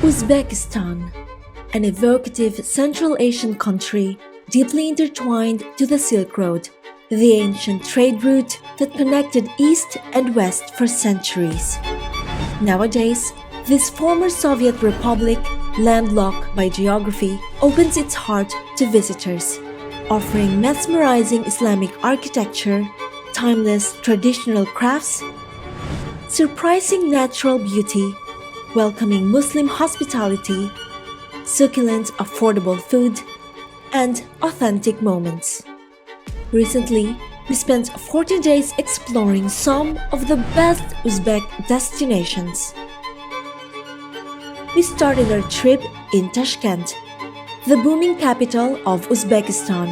Uzbekistan, an evocative Central Asian country deeply intertwined to the Silk Road, the ancient trade route that connected East and West for centuries. Nowadays, this former Soviet republic, landlocked by geography, opens its heart to visitors, offering mesmerizing Islamic architecture, timeless traditional crafts, surprising natural beauty, welcoming Muslim hospitality, succulent affordable food, and authentic moments. Recently, we spent 14 days exploring some of the best Uzbek destinations. We started our trip in Tashkent, the booming capital of Uzbekistan.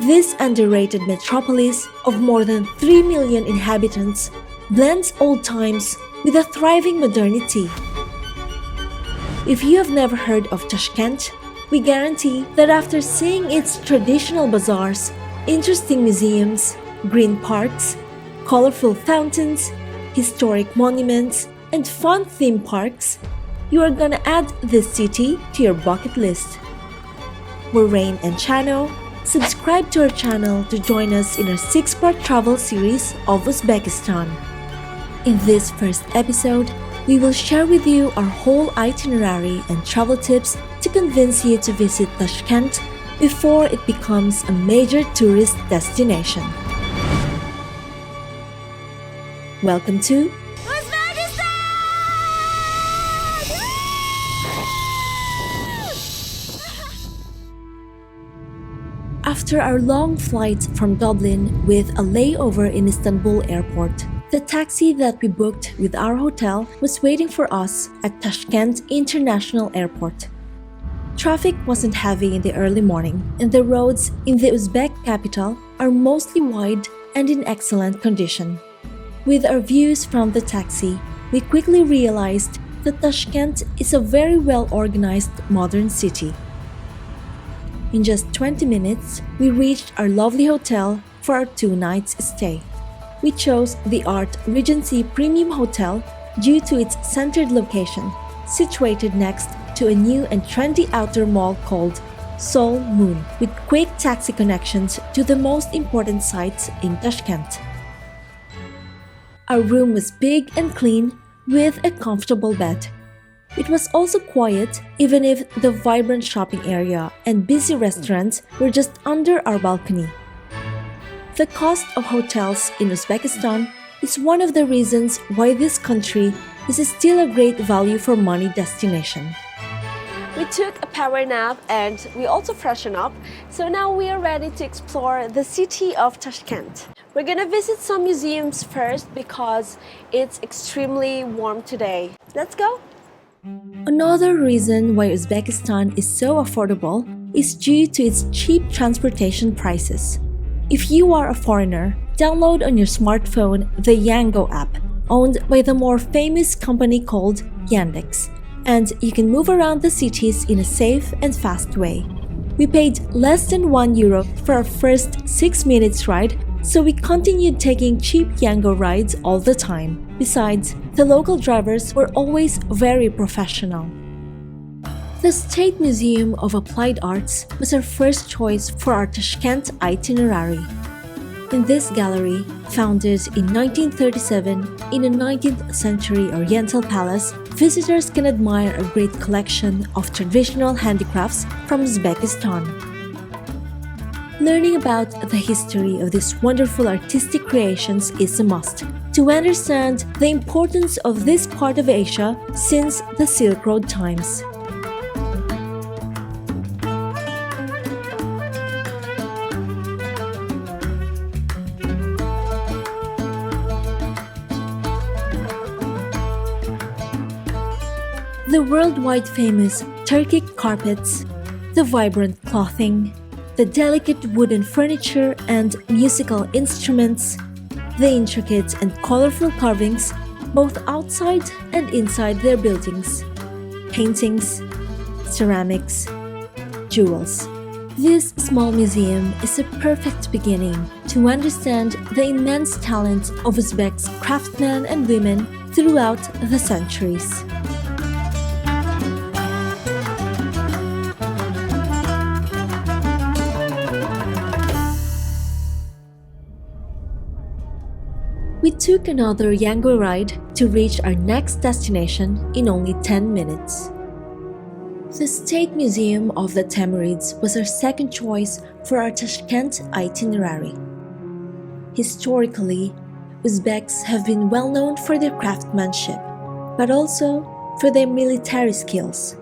This underrated metropolis of more than 3 million inhabitants blends old times with a thriving modernity. If you have never heard of Tashkent, we guarantee that after seeing its traditional bazaars, interesting museums, green parks, colorful fountains, historic monuments, and fun theme parks, you are gonna add this city to your bucket list. We're Rain and Chano. Subscribe to our channel to join us in our 6-part travel series of Uzbekistan. In this first episode, we will share with you our whole itinerary and travel tips to convince you to visit Tashkent before it becomes a major tourist destination. Welcome to Uzbekistan! After our long flight from Dublin with a layover in Istanbul airport, the taxi that we booked with our hotel was waiting for us at Tashkent International Airport. Traffic wasn't heavy in the early morning, and the roads in the Uzbek capital are mostly wide and in excellent condition. With our views from the taxi, we quickly realized that Tashkent is a very well-organized modern city. In just 20 minutes, we reached our lovely hotel for our 2 nights stay. We chose the Art Regency Premium Hotel due to its centered location, situated next to a new and trendy outer mall called Seoul Mun, with quick taxi connections to the most important sites in Tashkent. Our room was big and clean, with a comfortable bed. It was also quiet, even if the vibrant shopping area and busy restaurants were just under our balcony. The cost of hotels in Uzbekistan is one of the reasons why this country is still a great value for money destination. We took a power nap and we also freshened up, so now we are ready to explore the city of Tashkent. We're gonna visit some museums first because it's extremely warm today. Let's go! Another reason why Uzbekistan is so affordable is due to its cheap transportation prices. If you are a foreigner, download on your smartphone the Yango app, owned by the more famous company called Yandex, and you can move around the cities in a safe and fast way. We paid less than €1 for our first 6 minutes ride, so we continued taking cheap Yango rides all the time. Besides, the local drivers were always very professional. The State Museum of Applied Arts was our first choice for our Tashkent itinerary. In this gallery, founded in 1937 in a 19th century Oriental palace, visitors can admire a great collection of traditional handicrafts from Uzbekistan. Learning about the history of these wonderful artistic creations is a must to understand the importance of this part of Asia since the Silk Road times. The worldwide famous Turkic carpets, the vibrant clothing, the delicate wooden furniture and musical instruments, the intricate and colorful carvings both outside and inside their buildings, paintings, ceramics, jewels. This small museum is a perfect beginning to understand the immense talent of Uzbek's craftsmen and women throughout the centuries. We took another Yango ride to reach our next destination in only 10 minutes. The State Museum of the Temurids was our second choice for our Tashkent itinerary. Historically, Uzbeks have been well known for their craftsmanship, but also for their military skills.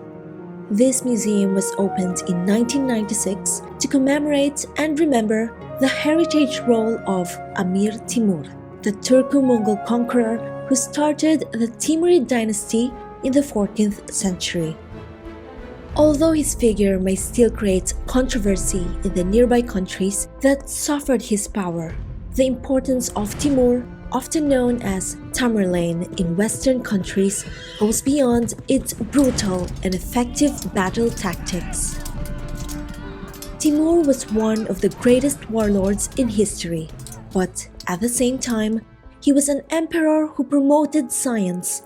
This museum was opened in 1996 to commemorate and remember the heritage role of Amir Timur, the Turco-Mongol conqueror who started the Timurid dynasty in the 14th century. Although his figure may still create controversy in the nearby countries that suffered his power, the importance of Timur, often known as Tamerlane in Western countries, goes beyond its brutal and effective battle tactics. Timur was one of the greatest warlords in history, but at the same time, he was an emperor who promoted science,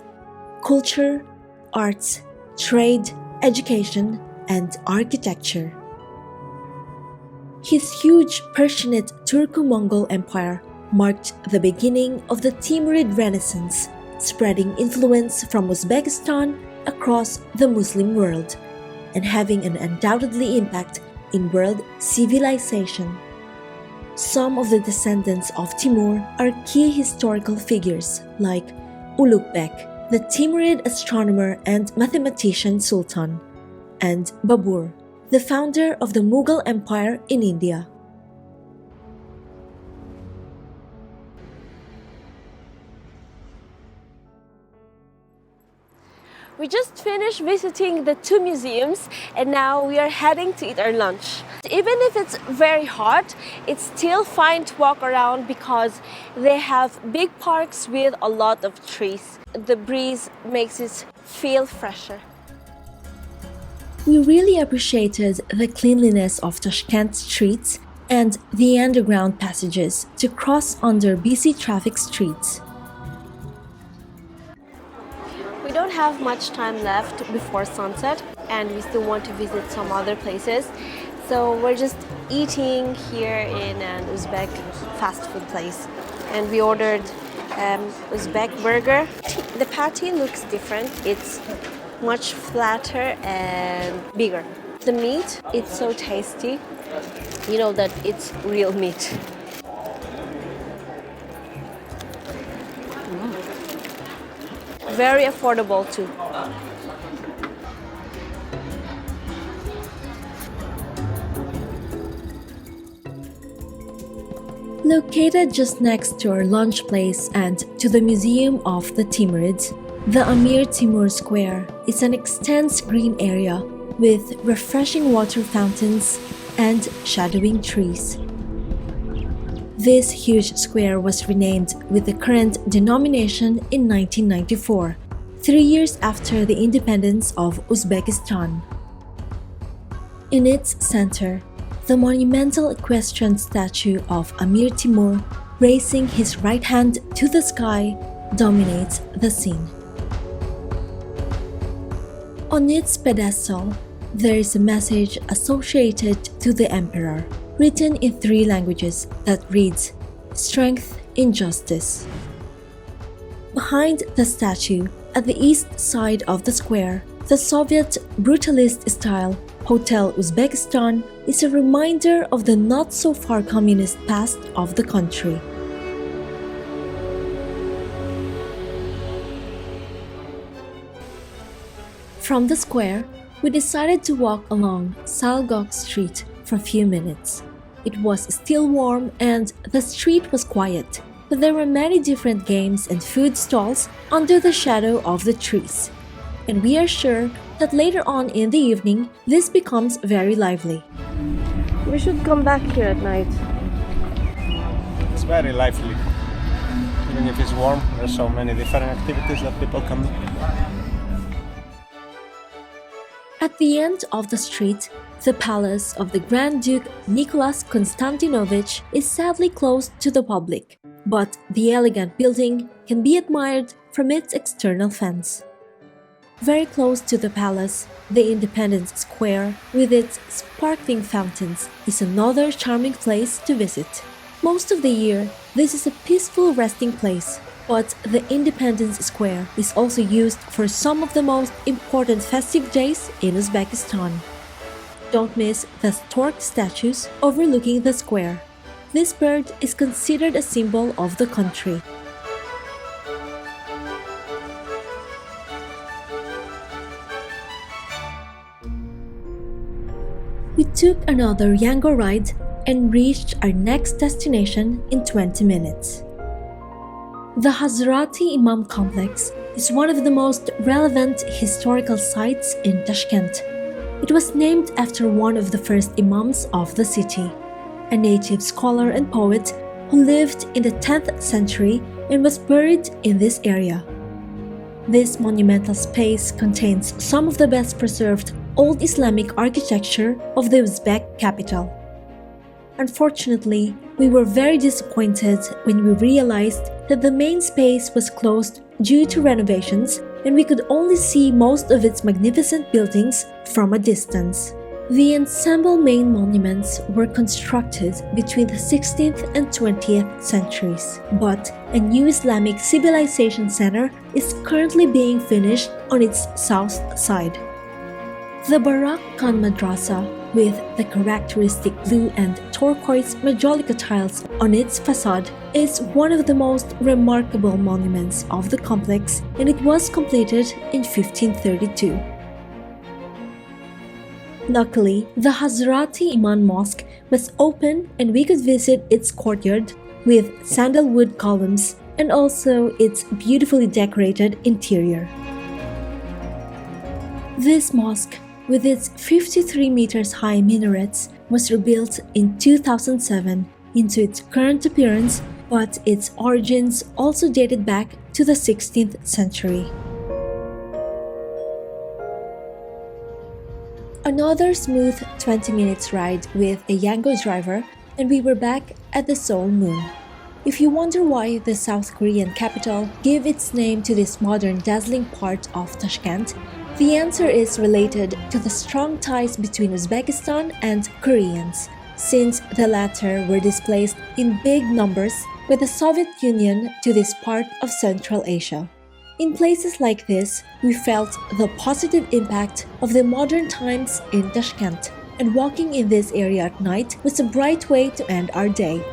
culture, arts, trade, education, and architecture. His huge Persianate Turco-Mongol Empire marked the beginning of the Timurid Renaissance, spreading influence from Uzbekistan across the Muslim world, and having an undoubtedly impact in world civilization. Some of the descendants of Timur are key historical figures like Ulugh-Bek, the Timurid astronomer and mathematician Sultan, and Babur, the founder of the Mughal Empire in India. We just finished visiting the two museums and now we are heading to eat our lunch. Even if it's very hot, it's still fine to walk around because they have big parks with a lot of trees. The breeze makes it feel fresher. We really appreciated the cleanliness of Tashkent streets and the underground passages to cross under busy traffic streets. We don't have much time left before sunset and we still want to visit some other places. So we're just eating here in an Uzbek fast food place. And we ordered Uzbek burger. The patty looks different. It's much flatter and bigger. The meat, it's so tasty. You know that it's real meat. Very affordable too. Located just next to our lunch place and to the Museum of the Timurids, the Amir Timur Square is an extensive green area with refreshing water fountains and shadowing trees. This huge square was renamed with the current denomination in 1994, 3 years after the independence of Uzbekistan. In its center, the monumental equestrian statue of Amir Timur, raising his right hand to the sky, dominates the scene. On its pedestal, there is a message associated to the emperor, written in 3 languages that reads, "Strength in Justice." Behind the statue, at the east side of the square, the Soviet brutalist-style Hotel Uzbekistan is a reminder of the not-so-far communist past of the country. From the square, we decided to walk along Sailgokh Street for a few minutes. It was still warm and the street was quiet, but there were many different games and food stalls under the shadow of the trees. And we are sure that later on in the evening, this becomes very lively. We should come back here at night. It's very lively. Even if it's warm, there's so many different activities that people can do. At the end of the street, the palace of the Grand Duke Nicholas Konstantinovich is sadly closed to the public, but the elegant building can be admired from its external fence. Very close to the palace, the Independence Square, with its sparkling fountains, is another charming place to visit. Most of the year, this is a peaceful resting place, but the Independence Square is also used for some of the most important festive days in Uzbekistan. Don't miss the stork statues overlooking the square. This bird is considered a symbol of the country. We took another Yango ride and reached our next destination in 20 minutes. The Hazrati Imam complex is one of the most relevant historical sites in Tashkent. It was named after one of the first Imams of the city, a native scholar and poet who lived in the 10th century and was buried in this area. This monumental space contains some of the best preserved old Islamic architecture of the Uzbek capital. Unfortunately, we were very disappointed when we realized that the main space was closed due to renovations and we could only see most of its magnificent buildings from a distance. The ensemble main monuments were constructed between the 16th and 20th centuries, but a new Islamic civilization center is currently being finished on its south side. The Tashkent Madrasah, with the characteristic blue and turquoise majolica tiles on its facade, is one of the most remarkable monuments of the complex, and it was completed in 1532. Luckily, the Hazrati Imam Mosque was open and we could visit its courtyard with sandalwood columns and also its beautifully decorated interior. This mosque, with its 53 meters high minarets, was rebuilt in 2007 into its current appearance, but its origins also dated back to the 16th century. Another smooth 20 minutes ride with a Yango driver and we were back at the Seoul Mun. If you wonder why the South Korean capital gave its name to this modern dazzling part of Tashkent, the answer is related to the strong ties between Uzbekistan and Koreans, since the latter were displaced in big numbers by the Soviet Union to this part of Central Asia. In places like this, we felt the positive impact of the modern times in Tashkent, and walking in this area at night was a bright way to end our day.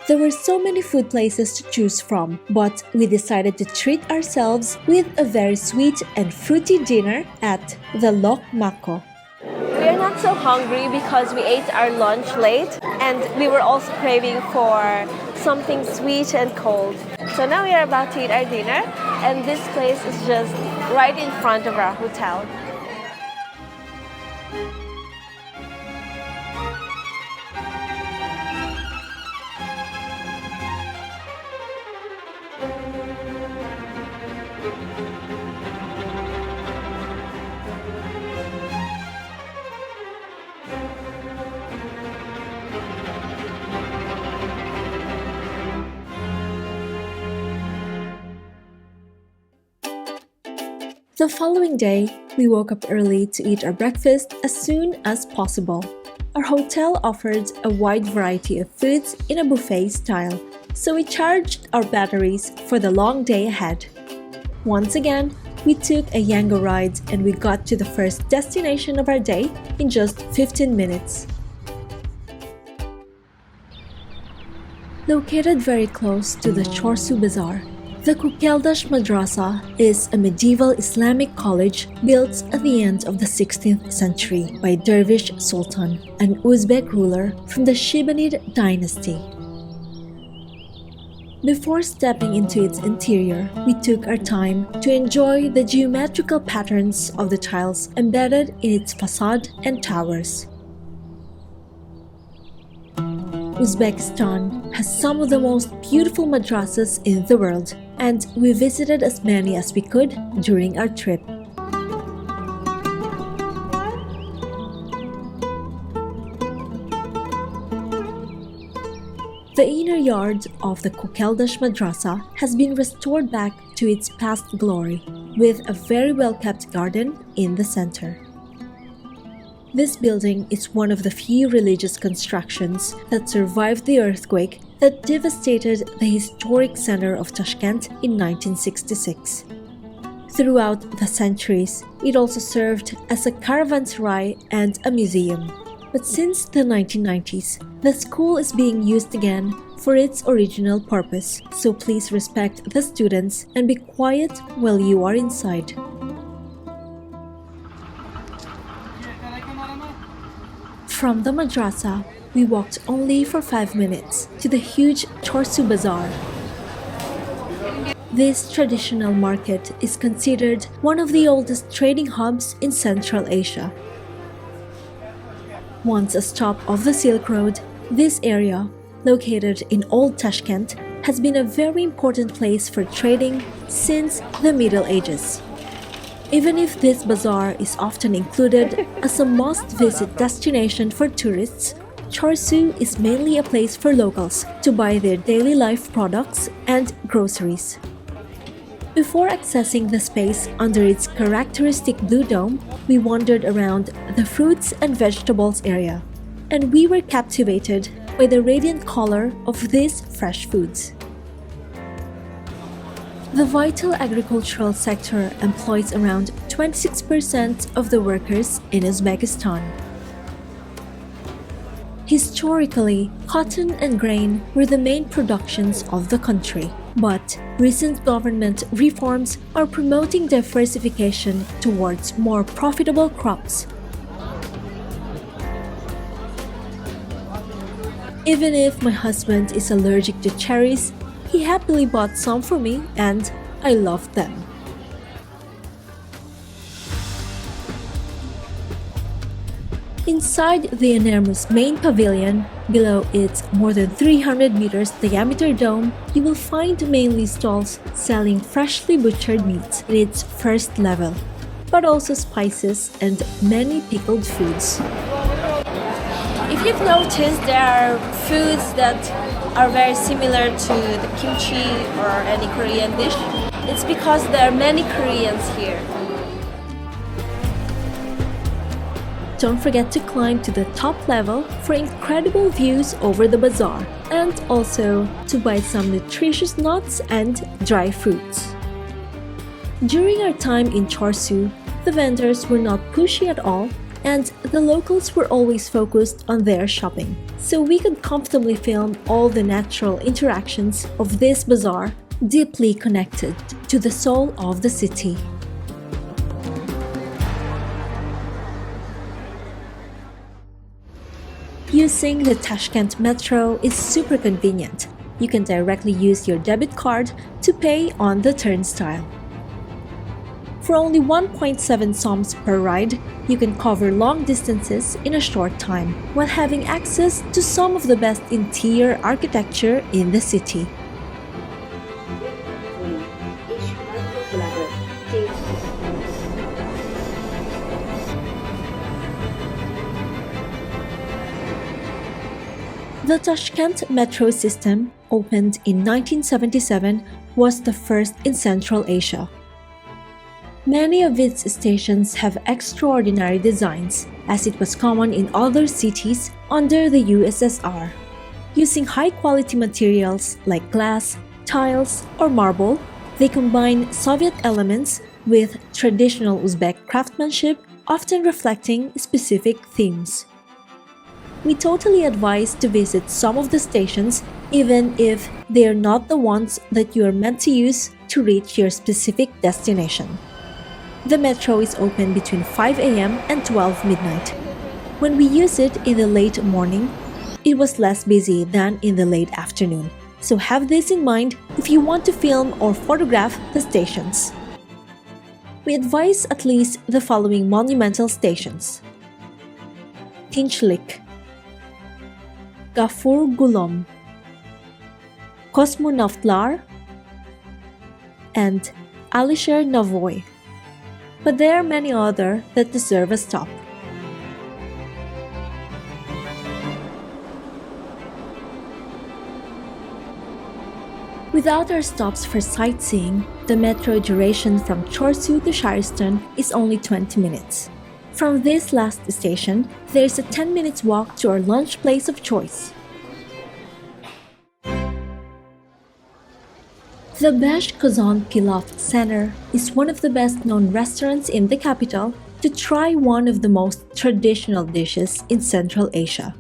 There were so many food places to choose from, but we decided to treat ourselves with a very sweet and fruity dinner at the Lok Mako. We are not so hungry because we ate our lunch late and we were also craving for something sweet and cold. So now we are about to eat our dinner and this place is just right in front of our hotel. The following day, we woke up early to eat our breakfast as soon as possible. Our hotel offered a wide variety of foods in a buffet style, so we charged our batteries for the long day ahead. Once again, we took a Yango ride and we got to the first destination of our day in just 15 minutes. Located very close to the Chorsu Bazaar, the Kukeldash Madrasah is a medieval Islamic college built at the end of the 16th century by Dervish Sultan, an Uzbek ruler from the Shibanid dynasty. Before stepping into its interior, we took our time to enjoy the geometrical patterns of the tiles embedded in its facade and towers. Uzbekistan has some of the most beautiful madrasas in the world, and we visited as many as we could during our trip. The inner yard of the Kukeldash Madrasah has been restored back to its past glory, with a very well-kept garden in the center. This building is one of the few religious constructions that survived the earthquake that devastated the historic center of Tashkent in 1966. Throughout the centuries, it also served as a caravanserai and a museum. But since the 1990s, the school is being used again for its original purpose, so please respect the students and be quiet while you are inside. From the madrasa, we walked only for 5 minutes to the huge Chorsu Bazaar. This traditional market is considered one of the oldest trading hubs in Central Asia. Once a stop of the Silk Road, this area, located in Old Tashkent, has been a very important place for trading since the Middle Ages. Even if this bazaar is often included as a must-visit destination for tourists, Chorsu is mainly a place for locals to buy their daily life products and groceries. Before accessing the space under its characteristic blue dome, we wandered around the fruits and vegetables area, and we were captivated by the radiant color of these fresh foods. The vital agricultural sector employs around 26% of the workers in Uzbekistan. Historically, cotton and grain were the main productions of the country, but recent government reforms are promoting diversification towards more profitable crops. Even if my husband is allergic to cherries, he happily bought some for me and I loved them. Inside the enormous main pavilion, below its more than 300 meters diameter dome, you will find mainly stalls selling freshly butchered meats in its first level, but also spices and many pickled foods. If you've noticed, there are foods that are very similar to the kimchi or any Korean dish. It's because there are many Koreans here. Don't forget to climb to the top level for incredible views over the bazaar, and also to buy some nutritious nuts and dry fruits. During our time in Chorsu, the vendors were not pushy at all, and the locals were always focused on their shopping, so we could comfortably film all the natural interactions of this bazaar, deeply connected to the soul of the city. Using the Tashkent Metro is super convenient. You can directly use your debit card to pay on the turnstile. For only 1.7 soms per ride, you can cover long distances in a short time, while having access to some of the best interior architecture in the city. The Tashkent Metro system, opened in 1977, was the first in Central Asia. Many of its stations have extraordinary designs, as it was common in other cities under the USSR. Using high-quality materials like glass, tiles, or marble, they combine Soviet elements with traditional Uzbek craftsmanship, often reflecting specific themes. We totally advise to visit some of the stations, even if they are not the ones that you are meant to use to reach your specific destination. The metro is open between 5 a.m. and 12 midnight. When we use it in the late morning, it was less busy than in the late afternoon. So have this in mind if you want to film or photograph the stations. We advise at least the following monumental stations: Tinchlik, Gafur Gulom, Kosmonavtlar, and Alisher Navoy. But there are many others that deserve a stop. Without our stops for sightseeing, the metro duration from Chorsu to Sharistan is only 20 minutes. From this last station, there's a 10 minutes walk to our lunch place of choice. The Besh Qozon Pilaf Center is one of the best-known restaurants in the capital to try one of the most traditional dishes in Central Asia.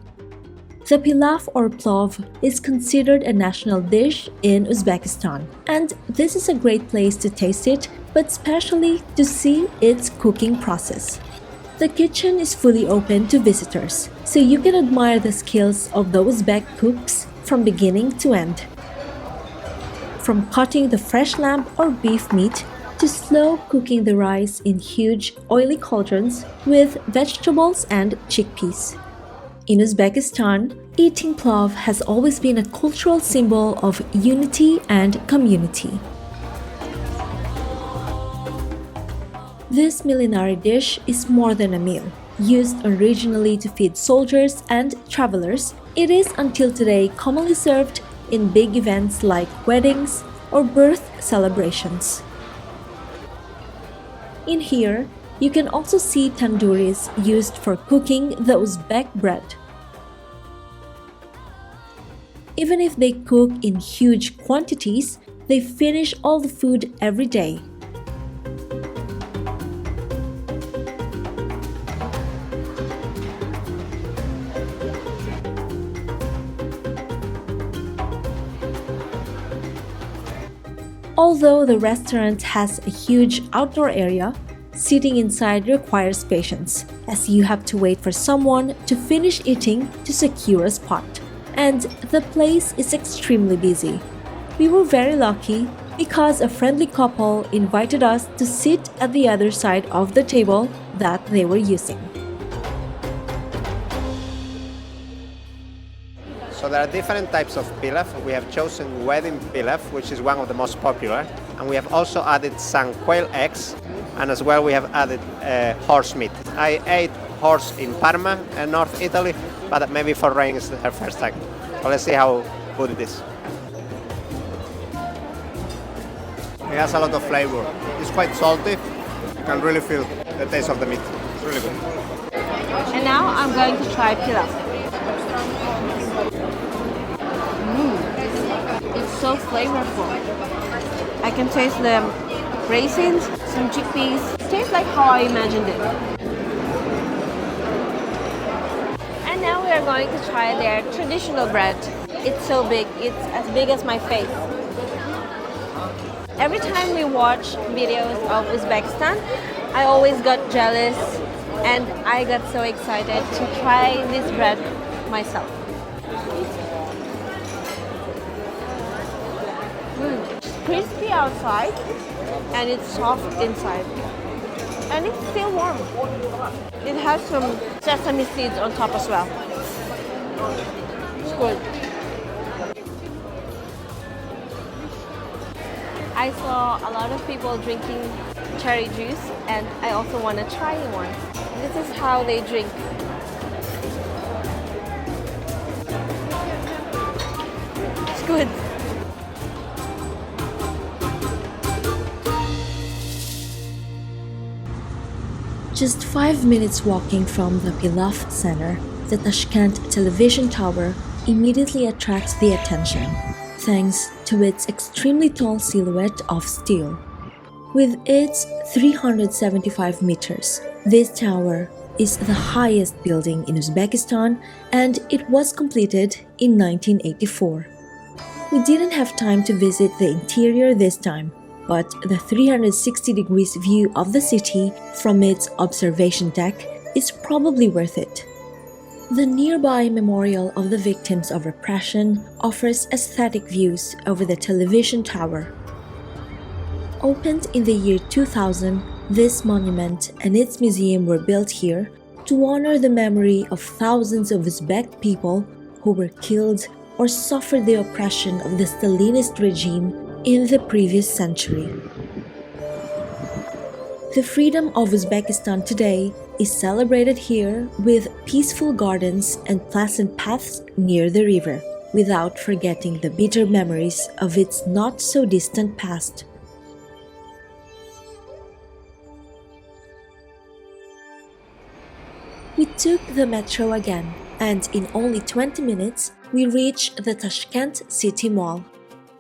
The pilaf or plov is considered a national dish in Uzbekistan, and this is a great place to taste it, but especially to see its cooking process. The kitchen is fully open to visitors, so you can admire the skills of the Uzbek cooks from beginning to end. From cutting the fresh lamb or beef meat to slow cooking the rice in huge oily cauldrons with vegetables and chickpeas. In Uzbekistan, eating plov has always been a cultural symbol of unity and community. This millenary dish is more than a meal. Used originally to feed soldiers and travelers, it is until today commonly served in big events like weddings or birth celebrations. In here, you can also see tandoori's used for cooking the Uzbek bread. Even if they cook in huge quantities, they finish all the food every day. Although the restaurant has a huge outdoor area, sitting inside requires patience, as you have to wait for someone to finish eating to secure a spot. And the place is extremely busy. We were very lucky because a friendly couple invited us to sit at the other side of the table that they were using. So there are different types of pilaf. We have chosen wedding pilaf, which is one of the most popular, and we have also added some quail eggs, and as well we have added horse meat. I ate horse in Parma, North Italy, but maybe for Rain it's her first time. So let's see how good it is. It has a lot of flavor. It's quite salty. You can really feel the taste of the meat. It's really good. And now I'm going to try pilaf. It's so flavorful. I can taste the raisins, some chickpeas. It tastes like how I imagined it. And now we are going to try their traditional bread. It's so big, it's as big as my face. Every time we watch videos of Uzbekistan, I always got jealous and I got so excited to try this bread myself. It's crispy outside and it's soft inside. And it's still warm. It has some sesame seeds on top as well. It's good. I saw a lot of people drinking cherry juice and I also want to try one. This is how they drink. It's good. Just 5 minutes walking from the Pilaf Center, the Tashkent television tower immediately attracts the attention, thanks to its extremely tall silhouette of steel. With its 375 meters, this tower is the highest building in Uzbekistan and it was completed in 1984. We didn't have time to visit the interior this time, but the 360 degrees view of the city from its observation deck is probably worth it. The nearby memorial of the victims of repression offers aesthetic views over the television tower. Opened in the year 2000, this monument and its museum were built here to honor the memory of thousands of Uzbek people who were killed or suffered the oppression of the Stalinist regime in the previous century. The freedom of Uzbekistan today is celebrated here with peaceful gardens and pleasant paths near the river, without forgetting the bitter memories of its not-so-distant past. We took the metro again, and in only 20 minutes, we reached the Tashkent City Mall.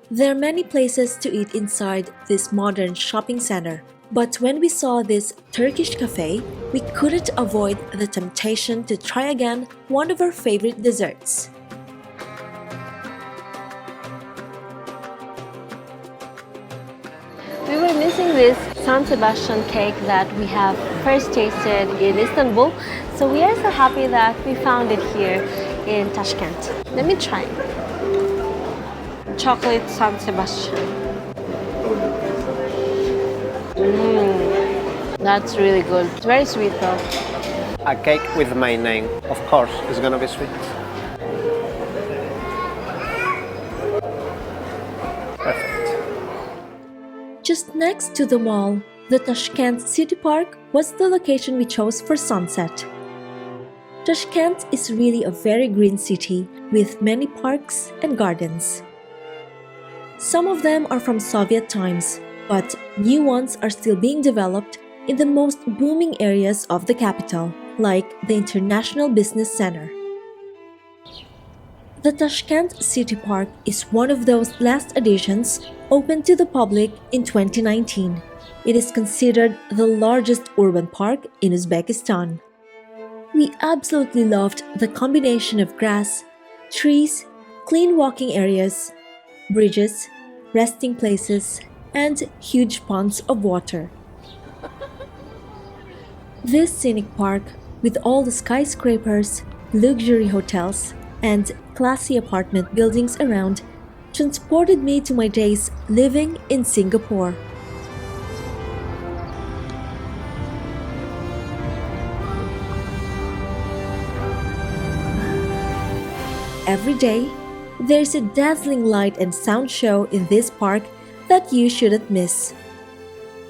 There are many places to eat inside this modern shopping center, but when we saw this Turkish cafe, we couldn't avoid the temptation to try again one of our favorite desserts. We were missing this San Sebastian cake that we have first tasted in Istanbul, so we are so happy that we found it here in Tashkent. Let me try. Chocolate San Sebastian. That's really good. It's very sweet though. A cake with my name, of course, is gonna be sweet. Perfect. Just next to the mall, the Tashkent City Park was the location we chose for sunset. Tashkent is really a very green city with many parks and gardens. Some of them are from Soviet times, but new ones are still being developed in the most booming areas of the capital, like the International Business Center. The Tashkent City Park is one of those last additions opened to the public in 2019. It is considered the largest urban park in Uzbekistan. We absolutely loved the combination of grass, trees, clean walking areas, bridges, resting places, and huge ponds of water. This scenic park, with all the skyscrapers, luxury hotels, and classy apartment buildings around, transported me to my days living in Singapore. Every day, there's a dazzling light and sound show in this park that you shouldn't miss.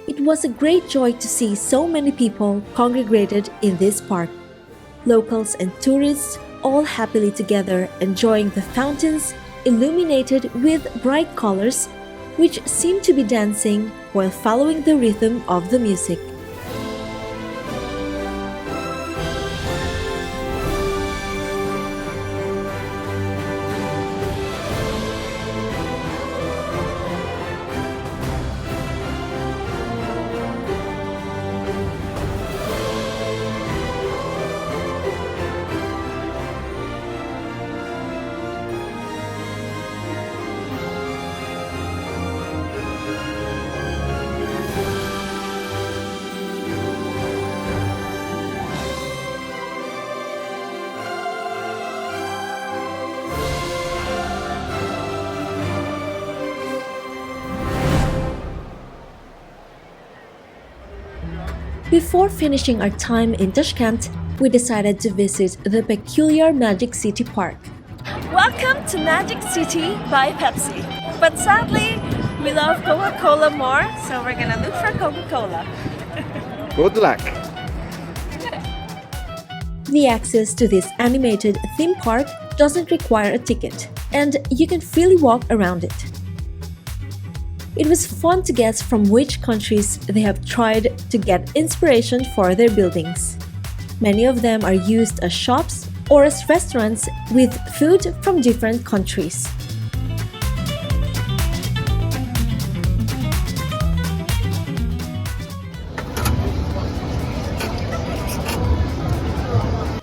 It was a great joy to see so many people congregated in this park. Locals and tourists all happily together enjoying the fountains illuminated with bright colors, which seemed to be dancing while following the rhythm of the music. Before finishing our time in Tashkent, we decided to visit the peculiar Magic City Park. Welcome to Magic City by Pepsi. But sadly, we love Coca-Cola more, so we're gonna look for Coca-Cola. Good luck. The access to this animated theme park doesn't require a ticket, and you can freely walk around it. It was fun to guess from which countries they have tried to get inspiration for their buildings. Many of them are used as shops or as restaurants with food from different countries.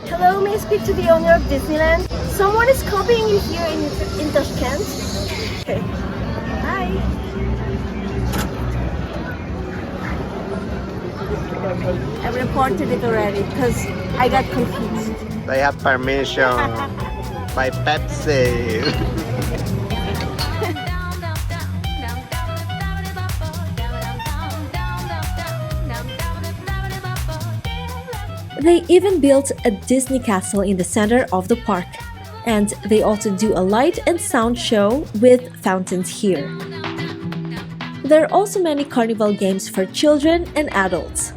Hello, may I speak to the owner of Disneyland? Someone is copying you here in Tashkent. Okay. Hi. I reported it already because I got confused. They have permission by Pepsi. They even built a Disney castle in the center of the park, and they also do a light and sound show with fountains here. There are also many carnival games for children and adults.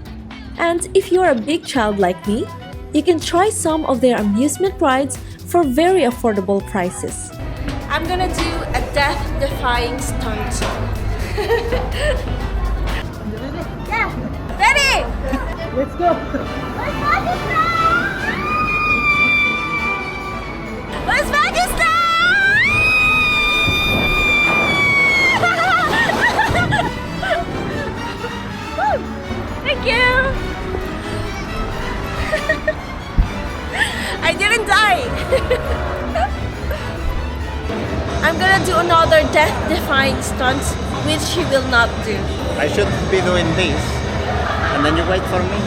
And if you're a big child like me, you can try some of their amusement rides for very affordable prices. I'm gonna do a death-defying stunt. Yeah. Ready? Let's go. Uzbekistan! Thank you! I didn't die! I'm gonna do another death-defying stunt, which he will not do. I should be doing this, and then you wait for me.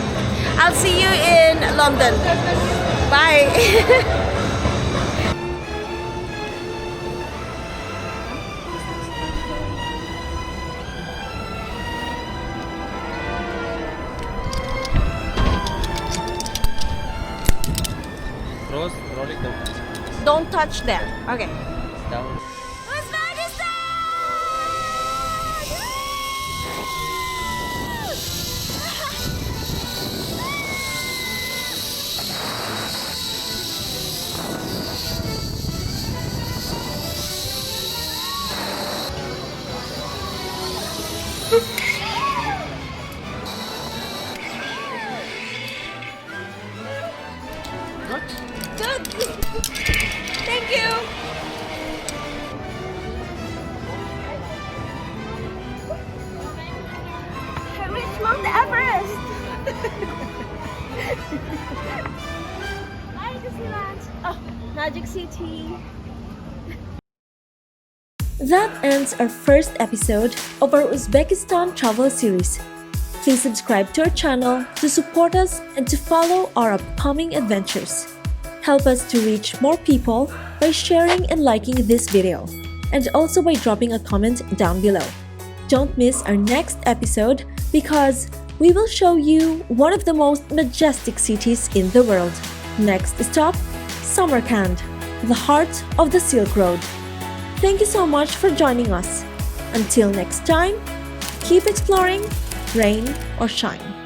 I'll see you in London. Bye! Cross, roll it down. Don't touch them. Okay. Down. Good. Thank you. I reached Mount Everest. Bye, Disneyland. Oh, Magic City. That ends our first episode of our Uzbekistan travel series. Please subscribe to our channel to support us and to follow our upcoming adventures. Help us to reach more people by sharing and liking this video, and also by dropping a comment down below. Don't miss our next episode because we will show you one of the most majestic cities in the world. Next stop, Samarkand, the heart of the Silk Road. Thank you so much for joining us. Until next time, keep exploring, rain or shine.